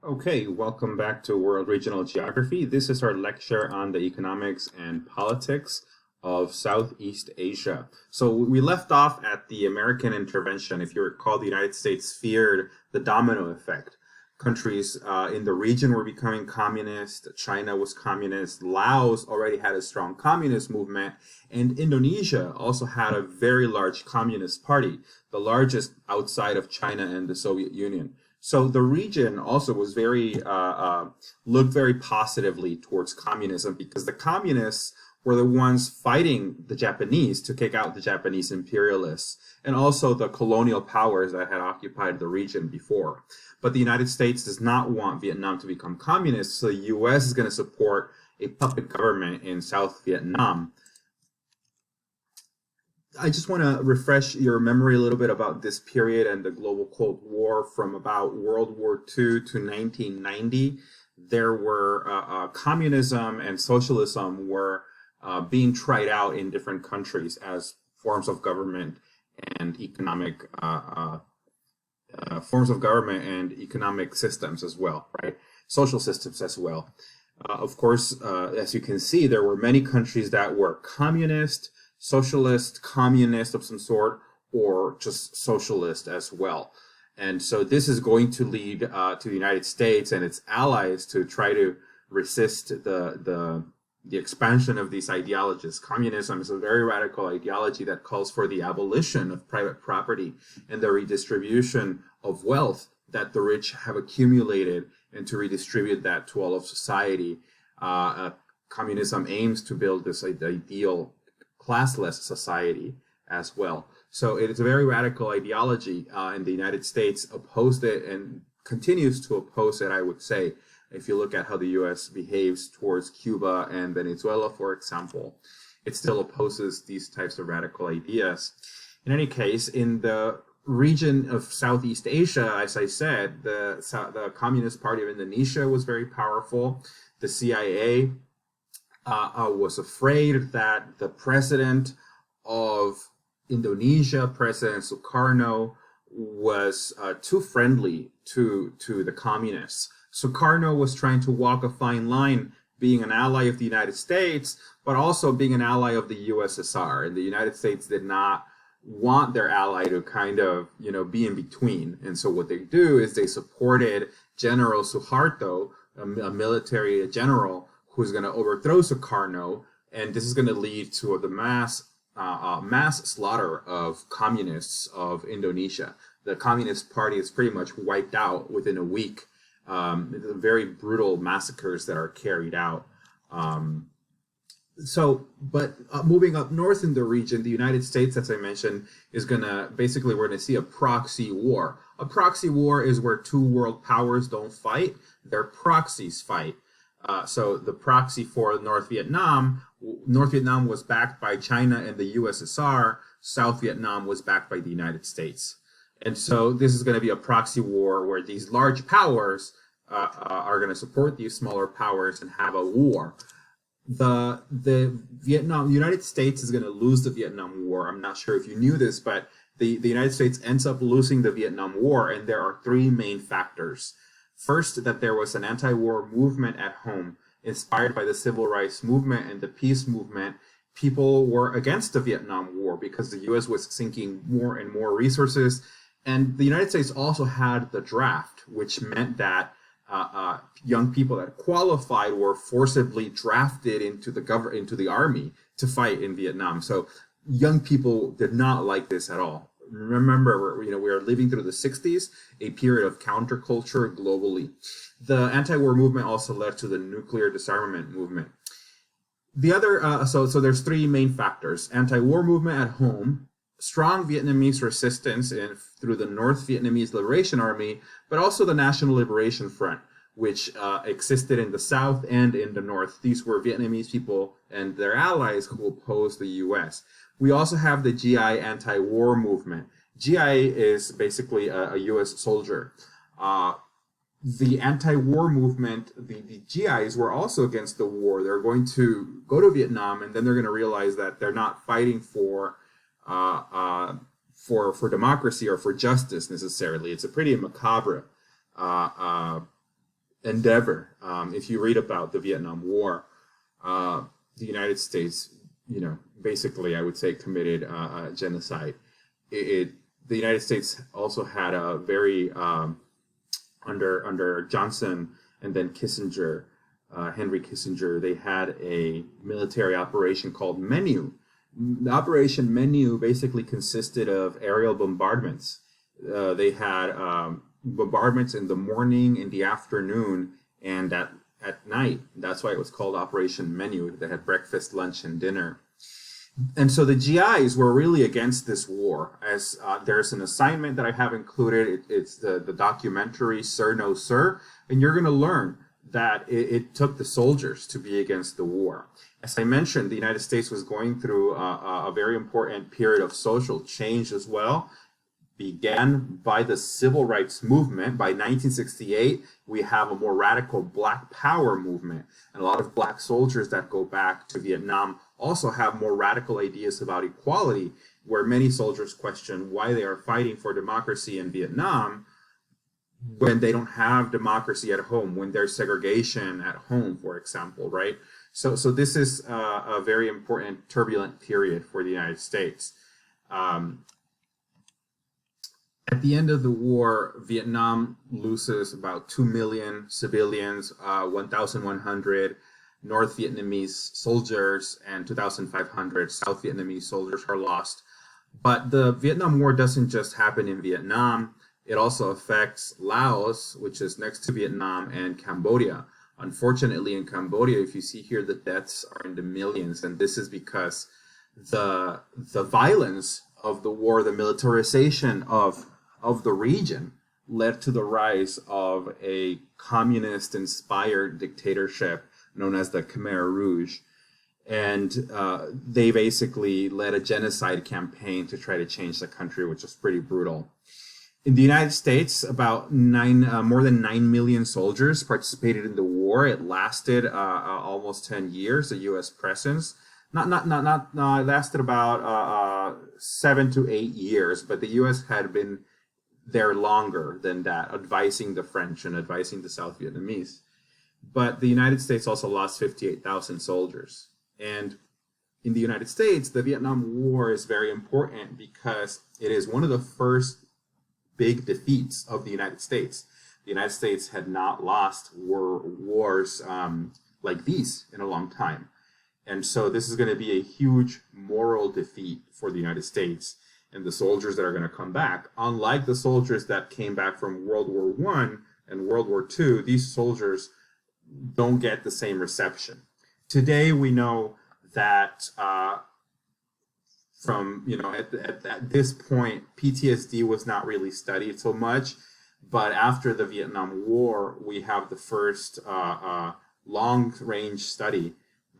Okay, welcome back to World Regional Geography. This is our lecture on the economics and politics of Southeast Asia. So we left off at the American intervention. If you recall, the United States feared the domino effect. Countries in the region were becoming communist. China was communist. Laos already had a strong communist movement. And Indonesia also had a very large communist party, the largest outside of China and the Soviet Union. So the region also was looked very positively towards communism because the communists were the ones fighting the Japanese to kick out the Japanese imperialists and also the colonial powers that had occupied the region before. But the United States does not want Vietnam to become communist, so the U.S. is going to support a puppet government in South Vietnam. I just want to refresh your memory a little bit about this period and the global Cold War from about World War II to 1990. There were communism and socialism were being tried out in different countries as forms of government and economic systems as well, right? Social systems as well. Of course, as you can see, there were many countries that were communist, socialist, communist of some sort, or just socialist as well. And so this is going to lead to the United States and its allies to try to resist the expansion of these ideologies. Communism is a very radical ideology that calls for the abolition of private property and the redistribution of wealth that the rich have accumulated and to redistribute that to all of society. Communism aims to build this ideal classless society as well. So it is a very radical ideology, and the United States opposed it and continues to oppose it, I would say, if you look at how the U.S. behaves towards Cuba and Venezuela, for example. It still opposes these types of radical ideas. In any case, in the region of Southeast Asia, as I said, the Communist Party of Indonesia was very powerful. The CIA was afraid that the president of Indonesia, President Sukarno, was too friendly to the communists. Sukarno was trying to walk a fine line, being an ally of the United States, but also being an ally of the USSR. And the United States did not want their ally to kind of, be in between. And so what they do is they supported General Suharto, a military general, who's going to overthrow Sukarno, and this is going to lead to the mass slaughter of communists of Indonesia. The Communist Party is pretty much wiped out within a week. Very brutal massacres that are carried out. Moving up north in the region, the United States, as I mentioned, is we're going to see a proxy war. A proxy war is where two world powers don't fight, their proxies fight. So the proxy for North Vietnam was backed by China and the USSR. South Vietnam was backed by the United States. And so this is going to be a proxy war where these large powers are going to support these smaller powers and have a war. The United States is going to lose the Vietnam War. I'm not sure if you knew this, but the United States ends up losing the Vietnam War, and there are three main factors. First, that there was an anti-war movement at home, inspired by the civil rights movement and the peace movement. People were against the Vietnam War because the U.S. was sinking more and more resources. And the United States also had the draft, which meant that young people that qualified were forcibly drafted into the army to fight in Vietnam. So young people did not like this at all. Remember, we are living through the 60s, a period of counterculture globally. The anti-war movement also led to the nuclear disarmament movement. The other, so there's three main factors: anti-war movement at home, strong Vietnamese resistance through the North Vietnamese Liberation Army, but also the National Liberation Front, which existed in the South and in the North. These were Vietnamese people and their allies who opposed the U.S. We also have the GI anti-war movement. GI is basically a U.S. soldier. The anti-war movement, the GIs were also against the war. They're going to go to Vietnam, and then they're going to realize that they're not fighting for democracy or for justice necessarily. It's a pretty macabre endeavor. If you read about the Vietnam War, the United States, basically, I would say, committed genocide. The United States also had a very under Johnson and then Kissinger, Henry Kissinger, they had a military operation called Menu. The Operation Menu basically consisted of aerial bombardments. They had bombardments in the morning, in the afternoon, and at night. That's why it was called Operation Menu. They had breakfast, lunch, and dinner. And so the GIs were really against this war. As there's an assignment that I have included. It's the documentary Sir No Sir, and you're going to learn that it took the soldiers to be against the war. As I mentioned, the United States was going through a very important period of social change as well. Began by the civil rights movement. By 1968, we have a more radical Black Power movement. And a lot of Black soldiers that go back to Vietnam also have more radical ideas about equality, where many soldiers question why they are fighting for democracy in Vietnam when they don't have democracy at home, when there's segregation at home, for example, right? So this is a very important, turbulent period for the United States. At the end of the war, Vietnam loses about 2 million civilians, 1,100 North Vietnamese soldiers, and 2,500 South Vietnamese soldiers are lost. But the Vietnam War doesn't just happen in Vietnam. It also affects Laos, which is next to Vietnam, and Cambodia. Unfortunately, in Cambodia, if you see here, the deaths are in the millions, and this is because the violence of the war, the militarization of the region, led to the rise of a communist-inspired dictatorship known as the Khmer Rouge. And they basically led a genocide campaign to try to change the country, which was pretty brutal. In the United States, about more than 9 million soldiers participated in the war. It lasted almost 10 years, the U.S. presence. It lasted about 7 to 8 years, but the U.S. had been there longer than that, advising the French and advising the South Vietnamese. But the United States also lost 58,000 soldiers. And in the United States, the Vietnam War is very important because it is one of the first big defeats of the United States. The United States had not lost wars like these in a long time. And so this is going to be a huge moral defeat for the United States and the soldiers that are going to come back. Unlike the soldiers that came back from World War I and World War II, these soldiers don't get the same reception. Today, we know that at this point, PTSD was not really studied so much. But after the Vietnam War, we have the first long-range study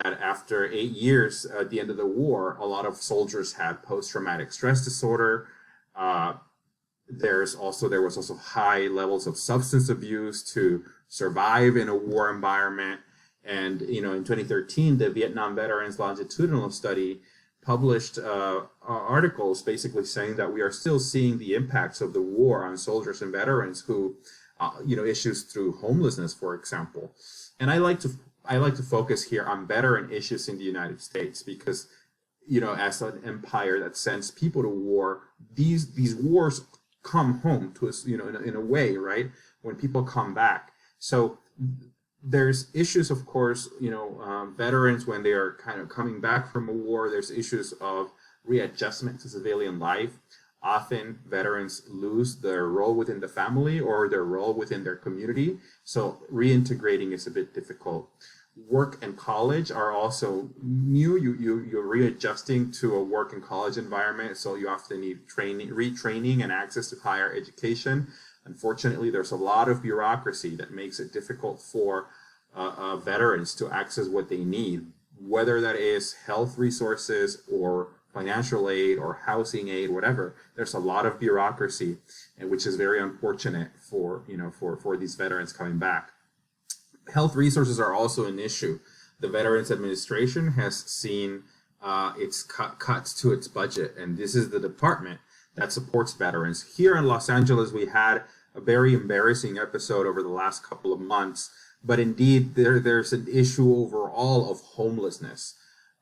that after 8 years at the end of the war, a lot of soldiers had post-traumatic stress disorder. There was also high levels of substance abuse to survive in a war environment. And in 2013, the Vietnam Veterans Longitudinal Study published articles basically saying that we are still seeing the impacts of the war on soldiers and veterans who, issues through homelessness, for example. And I like to focus here on veteran issues in the United States because, as an empire that sends people to war, these wars come home to us, in a way, right? When people come back. So there's issues, of course, veterans when they are kind of coming back from a war, there's issues of readjustment to civilian life. Often veterans lose their role within the family or their role within their community. So reintegrating is a bit difficult. Work and college are also new. You're readjusting to a work and college environment. So you often need retraining and access to higher education. Unfortunately, there's a lot of bureaucracy that makes it difficult for veterans to access what they need, whether that is health resources or financial aid or housing aid, whatever. There's a lot of bureaucracy, and which is very unfortunate for these veterans coming back. Health resources are also an issue. The Veterans Administration has seen its cuts to its budget, and this is the department that supports veterans. Here in Los Angeles, we had a very embarrassing episode over the last couple of months. But indeed, there's an issue overall of homelessness.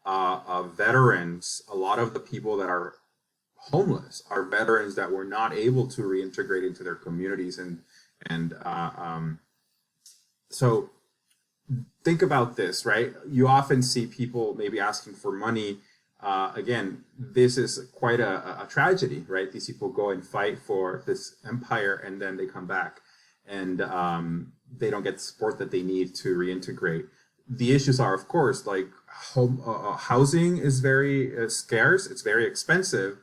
Veterans, a lot of the people that are homeless are veterans that were not able to reintegrate into their communities, and so think about this, right? You often see people maybe asking for money. Again, this is quite a tragedy, right? These people go and fight for this empire, and then they come back, and they don't get the support that they need to reintegrate. The issues are, of course, like housing is very scarce. It's very expensive,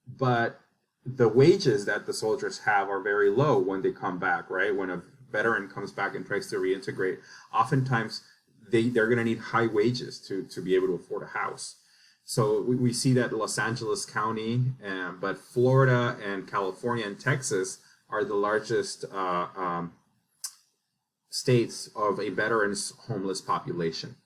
but the wages that the soldiers have are very low when they come back, right? When a veteran comes back and tries to reintegrate, oftentimes they're going to need high wages to be able to afford a house. So we see that Los Angeles County, but Florida and California and Texas are the largest states of a veterans homeless population.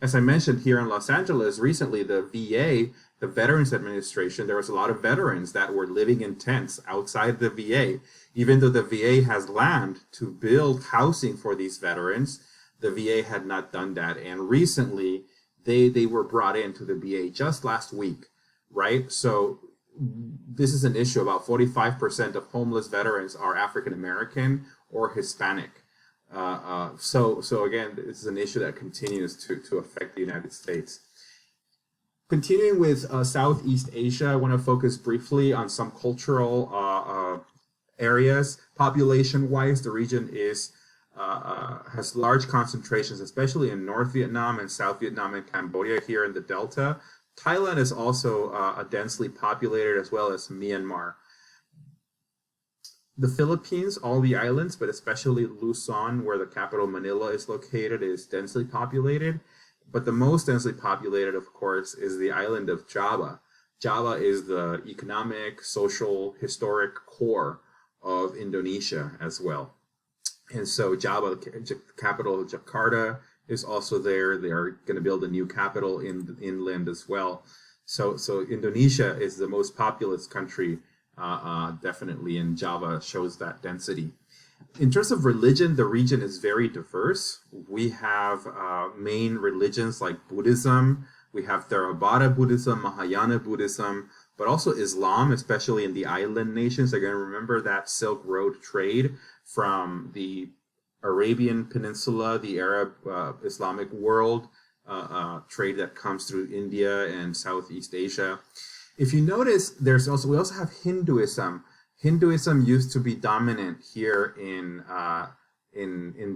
As I mentioned, here in Los Angeles, recently the VA, the Veterans Administration, there was a lot of veterans that were living in tents outside the VA. Even though the VA has land to build housing for these veterans, the VA had not done that. And recently, they were brought into the VA just last week, right? So this is an issue. About 45% of homeless veterans are African American or Hispanic. So again, this is an issue that continues to affect the United States. Continuing with Southeast Asia, I want to focus briefly on some cultural areas. Population-wise, the region has large concentrations, especially in North Vietnam and South Vietnam and Cambodia here in the Delta. Thailand is also densely populated, as well as Myanmar. The Philippines, all the islands, but especially Luzon, where the capital Manila is located, is densely populated. But the most densely populated, of course, is the island of Java. Java is the economic, social, historic core of Indonesia as well. And so Java, the capital of Jakarta, is also there. They are going to build a new capital in the inland as well. So Indonesia is the most populous country, definitely, and Java shows that density. In terms of religion, the region is very diverse. We have main religions like Buddhism. We have Theravada Buddhism, Mahayana Buddhism, but also Islam, especially in the island nations. Again, remember that Silk Road trade from the Arabian Peninsula, the Arab Islamic world, trade that comes through India and Southeast Asia. If you notice, we also have Hinduism. Hinduism used to be dominant here in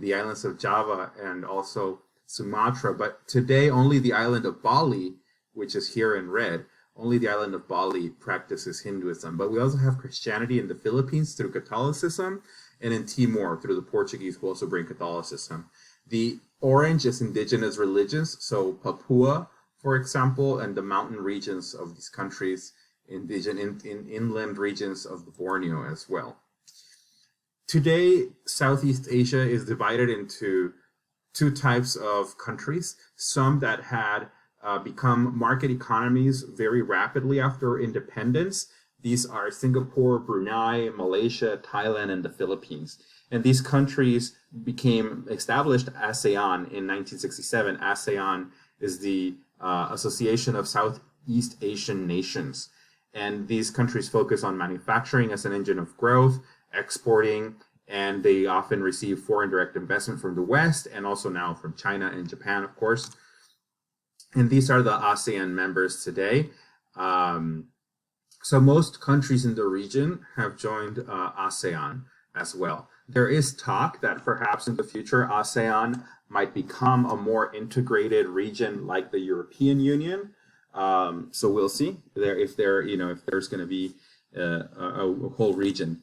the islands of Java and also Sumatra, but today only the island of Bali, which is here in red, only the island of Bali practices Hinduism. But we also have Christianity in the Philippines through Catholicism, and in Timor through the Portuguese, who also bring Catholicism. The orange is indigenous religions, so Papua, for example, and the mountain regions of these countries, in inland regions of the Borneo as well. Today, Southeast Asia is divided into two types of countries, some that had become market economies very rapidly after independence. These are Singapore, Brunei, Malaysia, Thailand, and the Philippines. And these countries became established ASEAN in 1967. ASEAN is the Association of Southeast Asian Nations. And these countries focus on manufacturing as an engine of growth, exporting, and they often receive foreign direct investment from the West and also now from China and Japan, of course. And these are the ASEAN members today. So most countries in the region have joined ASEAN as well. There is talk that perhaps in the future ASEAN might become a more integrated region like the European Union. So we'll see if there's going to be a whole region.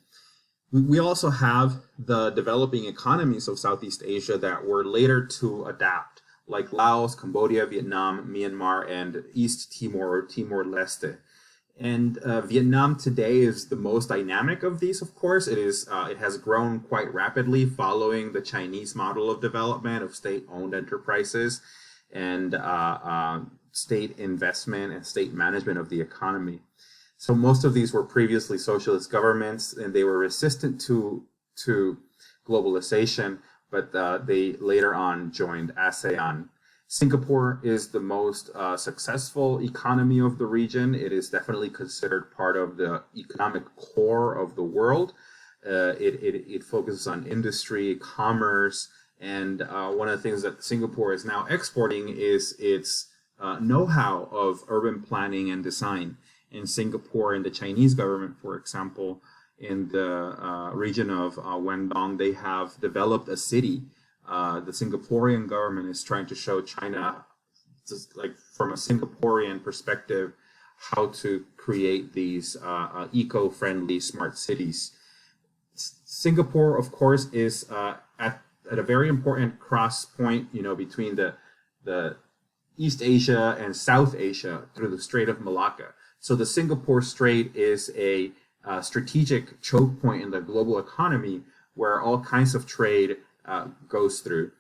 We also have the developing economies of Southeast Asia that were later to adapt, like Laos, Cambodia, Vietnam, Myanmar, and East Timor, or Timor-Leste. And Vietnam today is the most dynamic of these, of course. It has grown quite rapidly following the Chinese model of development of state-owned enterprises and state investment and state management of the economy. So most of these were previously socialist governments, and they were resistant to to globalization, but they later on joined ASEAN. Singapore is the most successful economy of the region. It is definitely considered part of the economic core of the world. It focuses on industry, commerce, and one of the things that Singapore is now exporting is its know-how of urban planning and design. In Singapore and the Chinese government, for example, in the region of Guangdong, they have developed a city. The Singaporean government is trying to show China, just like from a Singaporean perspective, how to create these eco-friendly smart cities. Singapore, of course, is at a very important cross point, between the East Asia and South Asia through the Strait of Malacca. So the Singapore Strait is a strategic choke point in the global economy where all kinds of trade goes through.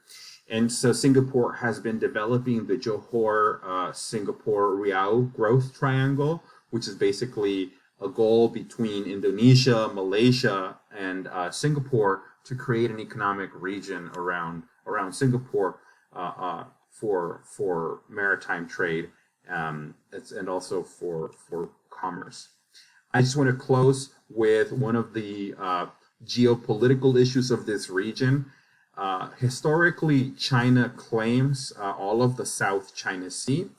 And so Singapore has been developing the Johor Singapore Riau growth triangle, which is basically a goal between Indonesia, Malaysia, and Singapore to create an economic region around Singapore for maritime trade and also for commerce. I just want to close with one of the geopolitical issues of this region. Historically, China claims all of the South China Sea.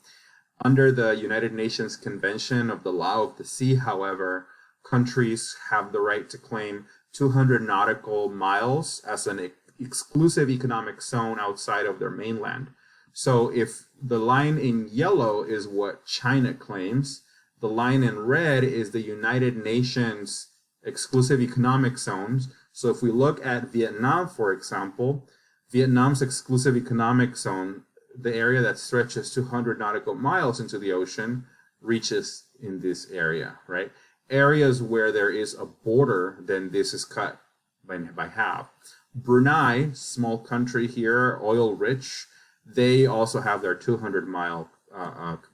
Under the United Nations Convention of the Law of the Sea, however, countries have the right to claim 200 nautical miles as an exclusive economic zone outside of their mainland. So if the line in yellow is what China claims, the line in red is the United Nations exclusive economic zones. So if we look at Vietnam, for example, Vietnam's exclusive economic zone, the area that stretches 200 nautical miles into the ocean, reaches in this area, right? Areas where there is a border, then this is cut by half. Brunei, small country here, oil rich, they also have their 200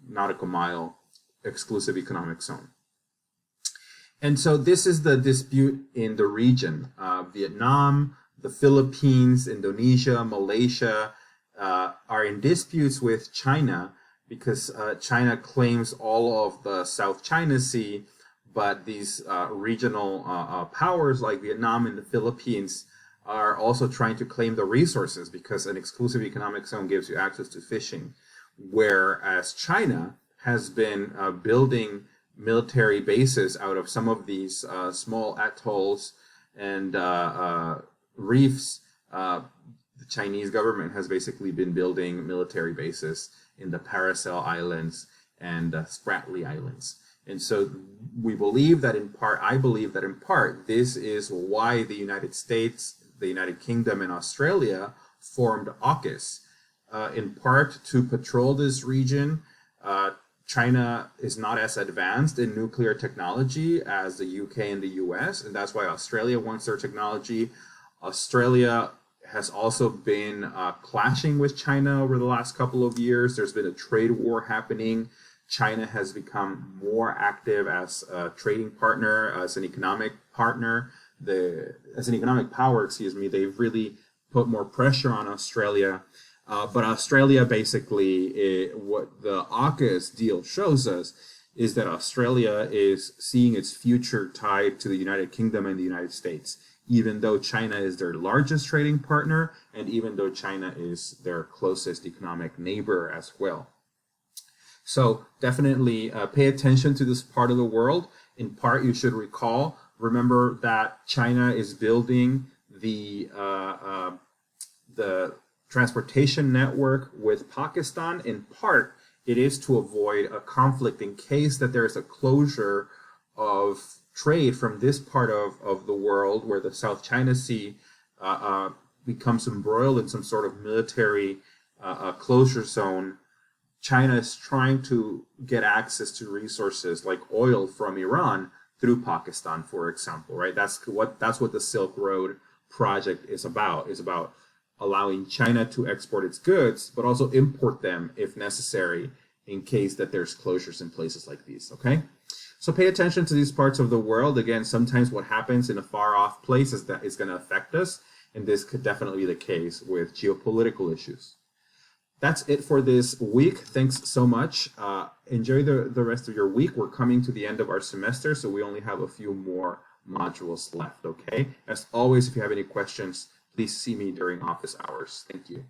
nautical mile exclusive economic zone. And so this is the dispute in the region. Vietnam, the Philippines, Indonesia, Malaysia are in disputes with China because China claims all of the South China Sea, but these regional powers like Vietnam and the Philippines are also trying to claim the resources because an exclusive economic zone gives you access to fishing, whereas China has been building military bases out of some of these small atolls and reefs. The Chinese government has basically been building military bases in the Paracel Islands and Spratly Islands. And so I believe that in part, this is why the United States, the United Kingdom, and Australia formed AUKUS, in part to patrol this region. China is not as advanced in nuclear technology as the UK and the US, and that's why Australia wants their technology. Australia has also been clashing with China over the last couple of years. There's been a trade war happening. China has become more active as a trading partner, as an economic partner. As an economic power, they've really put more pressure on Australia. But Australia basically, what the AUKUS deal shows us is that Australia is seeing its future tied to the United Kingdom and the United States, even though China is their largest trading partner and even though China is their closest economic neighbor as well. So definitely pay attention to this part of the world. In part, you should remember that China is building the transportation network with Pakistan. In part, it is to avoid a conflict in case that there's a closure of trade from this part of the world where the South China Sea becomes embroiled in some sort of military closure zone. China is trying to get access to resources like oil from Iran through Pakistan, for example, right? That's what the Silk Road project is about. It's about allowing China to export its goods, but also import them if necessary in case that there's closures in places like these, okay? So pay attention to these parts of the world. Again, sometimes what happens in a far off place is that it's going to affect us. And this could definitely be the case with geopolitical issues. That's it for this week. Thanks so much. Enjoy the rest of your week. We're coming to the end of our semester, so we only have a few more modules left, okay? As always, if you have any questions, please see me during office hours. Thank you.